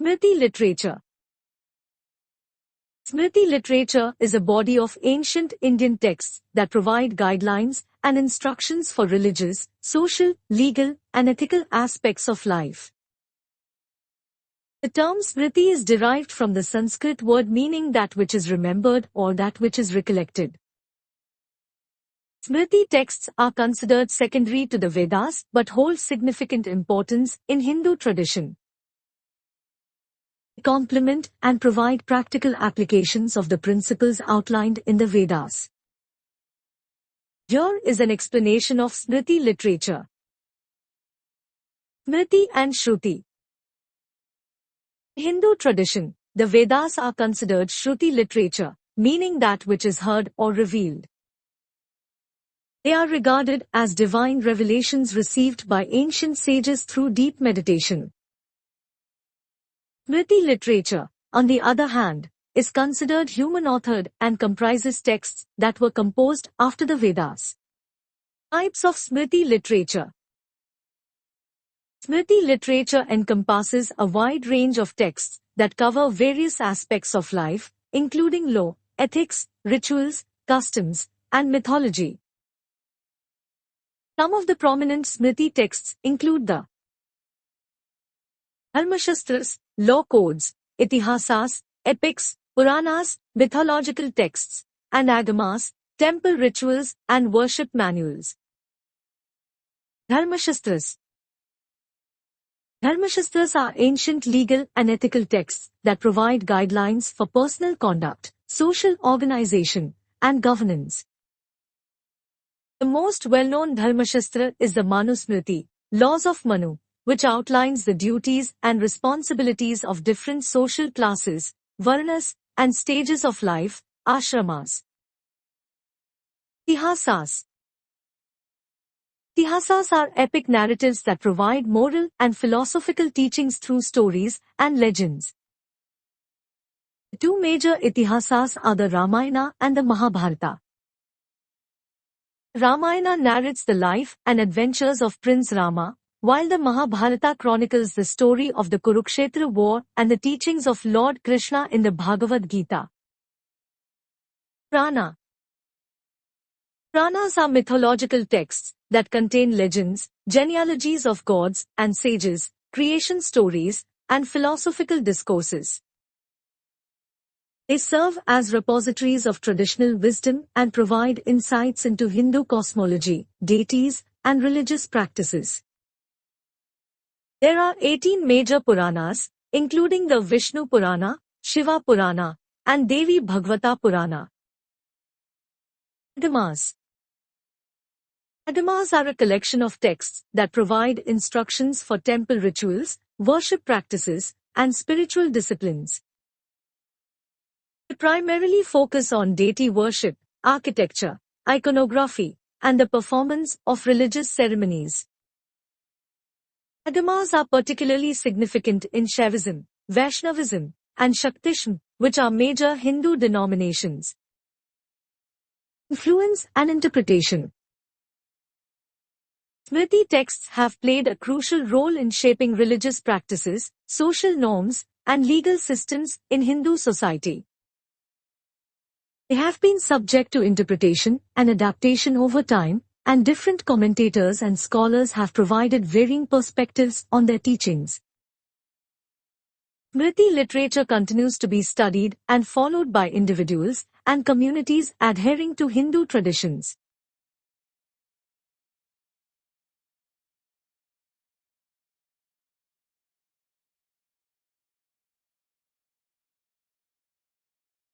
Smriti literature. Smriti literature is a body of ancient Indian texts that provide guidelines and instructions for religious, social, legal, and ethical aspects of life. The term Smriti is derived from the Sanskrit word meaning that which is remembered or that which is recollected. Smriti texts are considered secondary to the Vedas but hold significant importance in Hindu tradition. They complement and provide practical applications of the principles outlined in the Vedas. Here is an explanation of Smriti literature. Smriti and Shruti. In Hindu tradition, the Vedas are considered Shruti literature, meaning that which is heard or revealed. They are regarded as divine revelations received by ancient sages through deep meditation. Smriti literature, on the other hand, is considered human-authored and comprises texts that were composed after the Vedas. Types of Smriti literature. Smriti literature encompasses a wide range of texts that cover various aspects of life, including law, ethics, rituals, customs, and mythology. Some of the prominent Smriti texts include the Dharmashastras, law codes, Itihasas, epics, Puranas, mythological texts, and Agamas, temple rituals and worship manuals. Dharmashastras. Dharmashastras are ancient legal and ethical texts that provide guidelines for personal conduct, social organization, and governance. The most well-known Dharmashastra is the Manusmriti, Laws of Manu, which outlines the duties and responsibilities of different social classes, varnas, and stages of life, ashramas. Itihasas. Itihasas are epic narratives that provide moral and philosophical teachings through stories and legends. The two major Itihasas are the Ramayana and the Mahabharata. Ramayana narrates the life and adventures of Prince Rama, while the Mahabharata chronicles the story of the Kurukshetra war and the teachings of Lord Krishna in the Bhagavad Gita. Purana. Puranas are mythological texts that contain legends, genealogies of gods and sages, creation stories, and philosophical discourses. They serve as repositories of traditional wisdom and provide insights into Hindu cosmology, deities, and religious practices. There are 18 major Puranas, including the Vishnu Purana, Shiva Purana, and Devi Bhagavata Purana. Agamas. Agamas are a collection of texts that provide instructions for temple rituals, worship practices, and spiritual disciplines. They primarily focus on deity worship, architecture, iconography, and the performance of religious ceremonies. Agamas are particularly significant in Shaivism, Vaishnavism, and Shaktism, which are major Hindu denominations. Influence and interpretation. Smriti texts have played a crucial role in shaping religious practices, social norms, and legal systems in Hindu society. They have been subject to interpretation and adaptation over time, and different commentators and scholars have provided varying perspectives on their teachings. Smriti literature continues to be studied and followed by individuals and communities adhering to Hindu traditions.